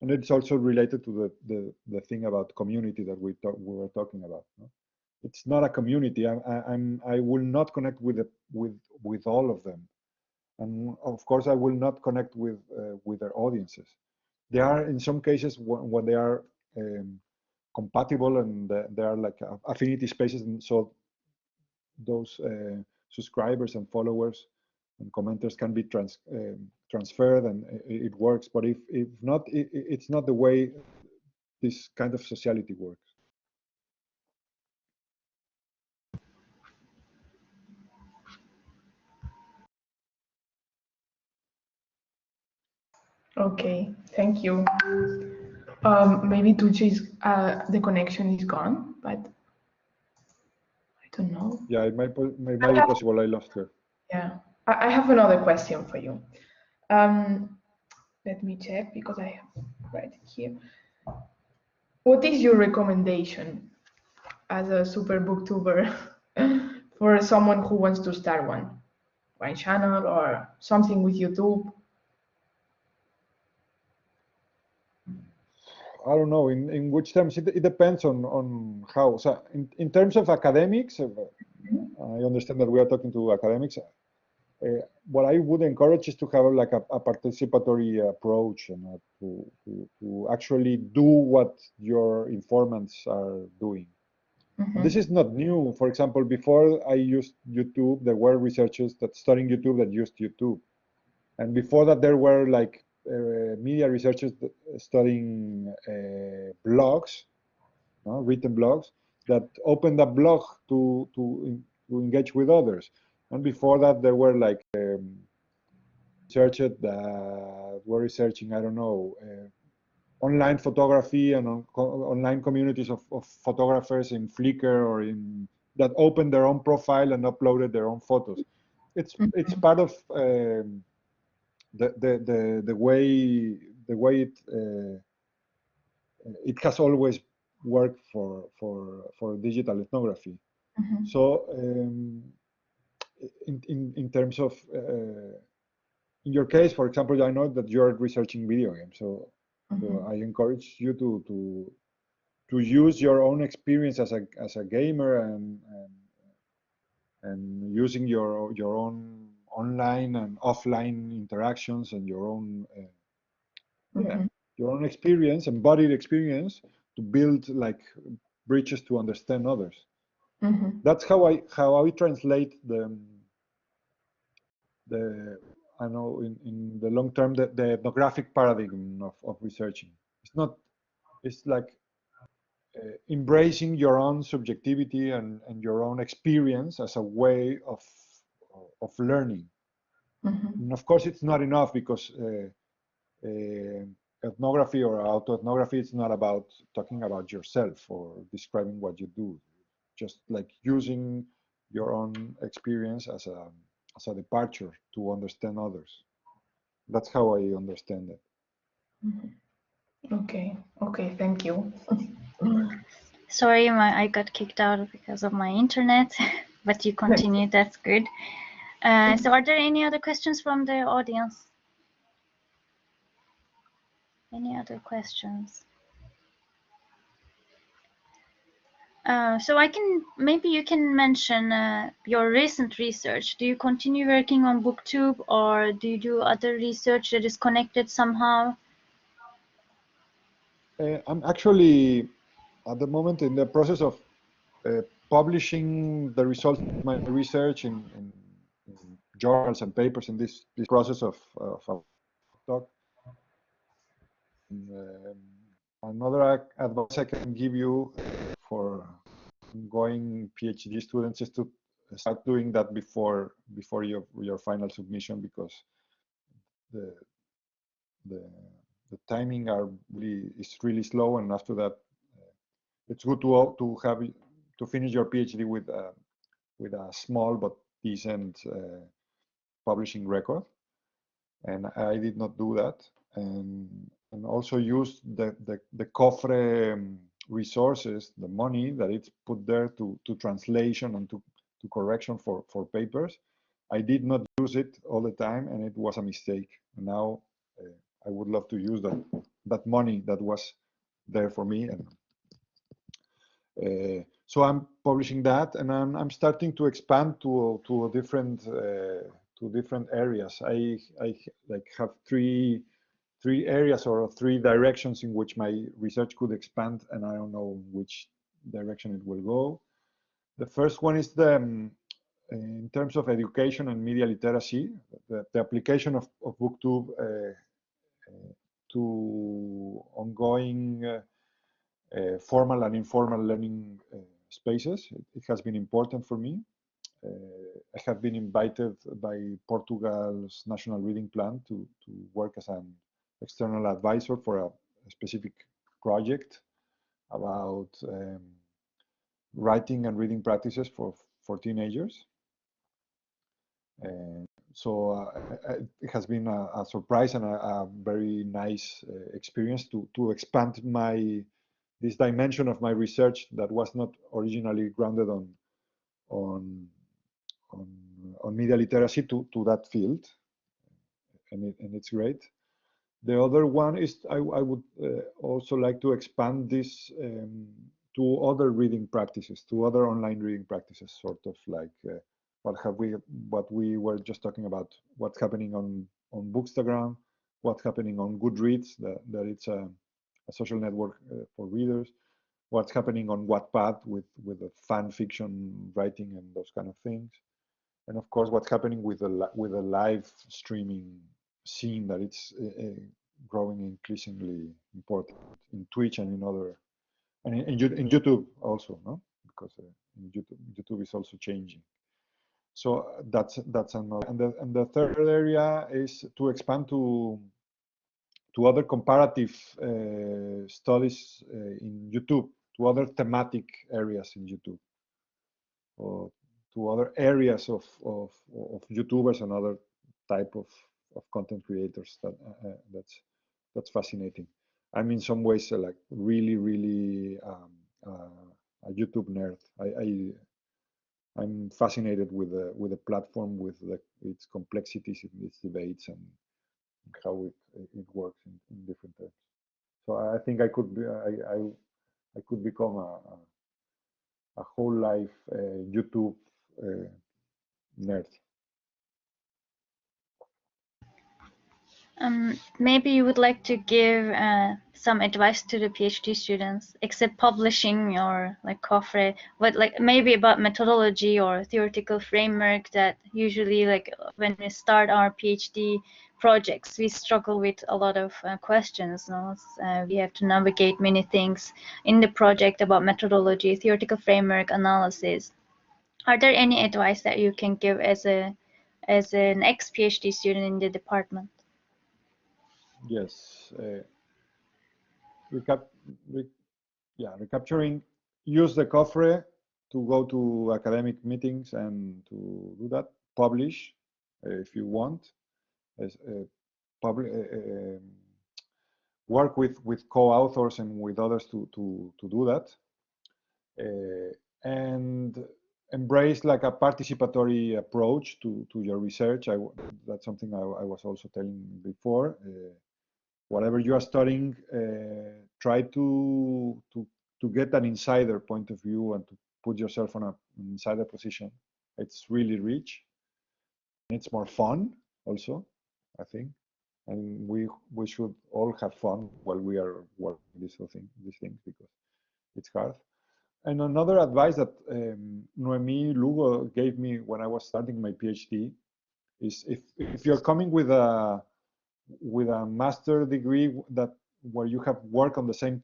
And it's also related to the thing about community that we were talking about. No? It's not a community. I will not connect with all of them, and of course I will not connect with their audiences. They are in some cases when they are compatible, and they are like affinity spaces, and so those subscribers and followers and commenters can be transferred, and it works. But if not, it's not the way this kind of sociality works. Okay, thank you. Maybe Tucci's the connection is gone, but I don't know. Yeah, it might be possible I lost her. Yeah, I have another question for you. Let me check because I have right here. What is your recommendation as a super booktuber for someone who wants to start one channel or something with YouTube? I don't know in which terms. It depends on how. So in terms of academics, I understand that we are talking to academics. What I would encourage is to have like a participatory approach, and to actually do what your informants are doing. This is not new. For example, before I used YouTube, there were researchers that studying YouTube that used YouTube. And before that, there were like media researchers studying blogs, written blogs, that opened a blog to engage with others. And before that, there were like researchers that were researching, I don't know, online photography and online communities of photographers in Flickr or that opened their own profile and uploaded their own photos. It's part of the way it has always worked for digital ethnography. So in terms of in your case, for example, I know that you're researching video games, so I encourage you to use your own experience as a gamer and using your own online and offline interactions and your own your own experience, embodied experience, to build like bridges to understand others. That's how I translate the I know in the long term the ethnographic paradigm of researching. It's like embracing your own subjectivity and your own experience as a way of learning. And of course, it's not enough, because ethnography or autoethnography is not about talking about yourself or describing what you do. Just like using your own experience as a departure to understand others. That's how I understand it. Okay, thank you. Sorry, I got kicked out because of my internet, but you continued. That's good. So are there any other questions from the audience? Any other questions? So maybe you can mention your recent research. Do you continue working on Booktube, or do you do other research that is connected somehow? I'm actually at the moment in the process of publishing the results of my research in journals and papers in this process of talk. Another advice I can give you for going PhD students is to start doing that before your final submission, because the timing is really slow, and after that it's good to finish your PhD with a small but decent publishing record. And I did not do that, and also use the COFRE resources, the money that it's put there to translation and to correction for papers. I did not use it all the time, and it was a mistake. Now I would love to use that money that was there for me. And so I'm publishing that, and I'm starting to expand to different areas. I like have three areas or three directions in which my research could expand, and I don't know which direction it will go. The first one is in terms of education and media literacy, the application of Booktube to ongoing formal and informal learning spaces. It has been important for me. I have been invited by Portugal's National Reading Plan to work as an external advisor for a specific project about writing and reading practices for teenagers. So it has been a surprise and a very nice experience to expand this dimension of my research that was not originally grounded on media literacy to that field, and it's great. The other one is I would also like to expand this to other reading practices, to other online reading practices, sort of like what we were just talking about, what's happening on Bookstagram, what's happening on Goodreads, that it's a social network for readers, what's happening on Wattpad with the fan fiction writing and those kind of things, and of course what's happening with the live streaming scene that it's growing increasingly important in Twitch and in other, and in YouTube also, no? Because YouTube is also changing. So that's another. And the third area is to expand to other comparative studies in YouTube, to other thematic areas in YouTube, or to other areas of YouTubers and other type of content creators. That's fascinating. I'm in some ways like really a YouTube nerd. I'm fascinated with the platform, with its complexities, its debates, and how it works in different terms. So I think I could become a whole life YouTube nerd. Maybe you would like to give some advice to the PhD students, except publishing or like COFRE, but like maybe about methodology or theoretical framework that usually like when we start our PhD projects, we struggle with a lot of questions. No? We have to navigate many things in the project about methodology, theoretical framework, analysis. Are there any advice that you can give as an ex-PhD student in the department? Yes, recapturing, use the COFRE to go to academic meetings and to do that, publish if you want, work with co-authors and with others to do that, and embrace like a participatory approach to your research. That's something I was also telling before. Whatever you are studying, try to get an insider point of view and to put yourself on an insider position. It's really rich. It's more fun also, I think. And we should all have fun while we are working these things, because it's hard. And another advice that Noemi Lugo gave me when I was starting my PhD is if you're coming with a master degree where you have worked on the same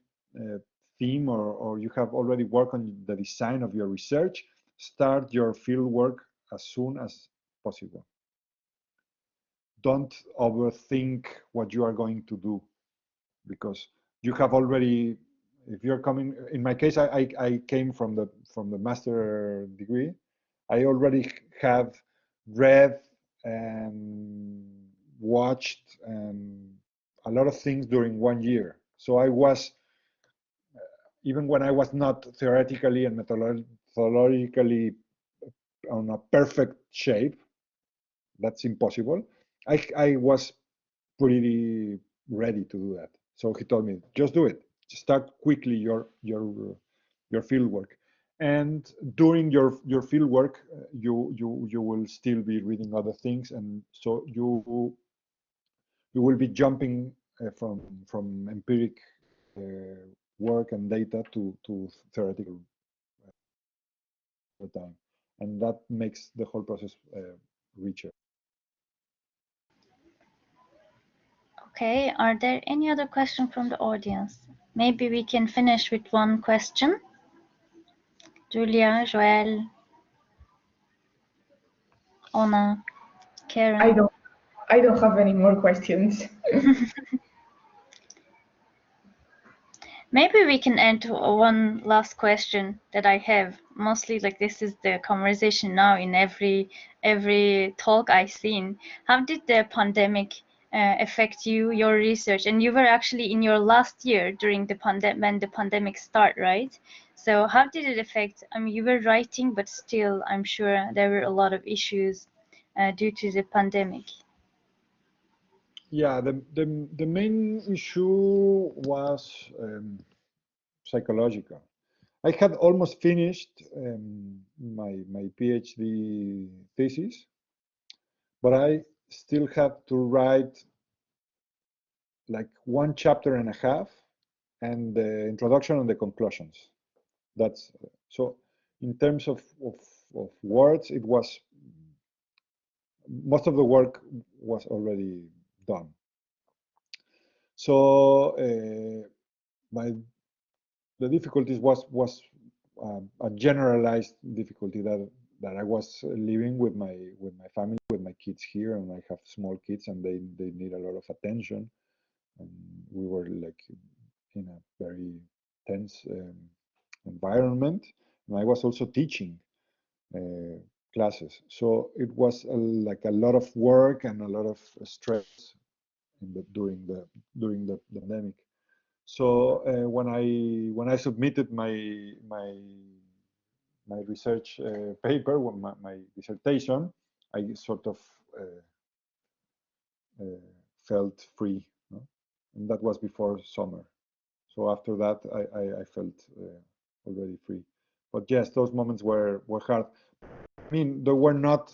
theme, or you have already worked on the design of your research, start your field work as soon as possible. Don't overthink what you are going to do, because you have already, if you're coming, in my case, I came from the master degree. I already have read and watched a lot of things during 1 year. So I was, even when I was not theoretically and methodologically on a perfect shape, that's impossible. I was pretty ready to do that. So he told me, just do it. Start quickly your field work, and during your field work, you will still be reading other things, and so you will be jumping from empiric work and data to theoretical time, and that makes the whole process richer. Okay, are there any other questions from the audience? Maybe we can finish with one question. Julia, Joel, Ona, Karen. I don't have any more questions. Maybe we can end to one last question that I have. Mostly, like, this is the conversation now in every talk I've seen. How did the pandemic affect you, your research? And you were actually in your last year during the when the pandemic started, right? So how did it affect? I mean, you were writing, but still, I'm sure there were a lot of issues due to the pandemic. Yeah, the main issue was psychological. I had almost finished my PhD thesis, but I still had to write like 1.5 chapters and the introduction and the conclusions. That's so. In terms of words, it was most of the work was already done. So the difficulties was a generalized difficulty that I was living with my family, with my kids here, and I have small kids, and they need a lot of attention, and we were like in a very tense environment, and I was also teaching classes, so it was like a lot of work and a lot of stress during the pandemic. So when I submitted my research paper, my dissertation, I sort of felt free, no? And that was before summer. So after that, I felt already free. But yes, those moments were hard. I mean, they were not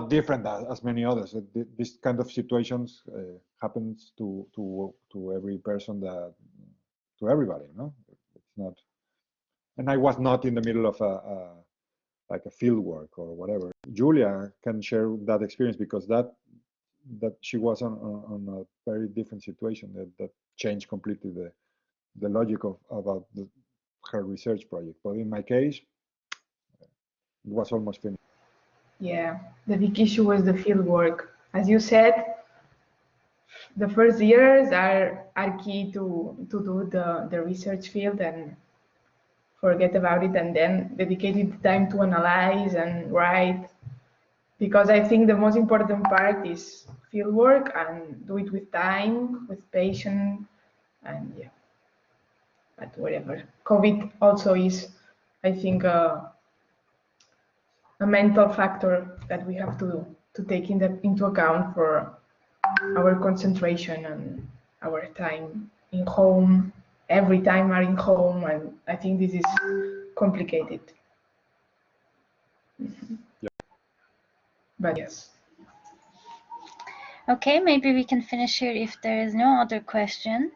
different as many others. This kind of situations happens to every person, to everybody, no? It's not, and I was not in the middle of like a field work or whatever. Julia can share that experience because that she was on a very different situation that changed completely the logic about her research project. But in my case, it was almost finished. Yeah, the big issue was the field work. As you said, the first years are key to do the research field and forget about it, and then dedicated time to analyze and write, because I think the most important part is field work, and do it with time, with patience, and yeah. But whatever, COVID also is, I think, a mental factor that we have to take into account for our concentration and our time in home. Every time are in home, and I think this is complicated. Yeah. But yes. Okay, maybe we can finish here if there is no other question.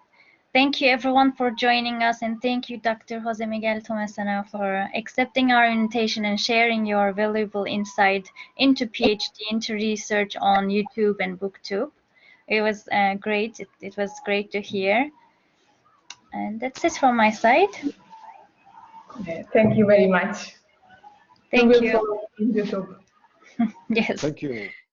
Thank you everyone for joining us, and thank you Dr. José Miguel Tomasena for accepting our invitation and sharing your valuable insight into PhD, into research on YouTube and Booktube. It was great. It was great to hear. And that's it from my side. Yeah, thank you very much. Thank you. Follow in YouTube. Yes. Thank you.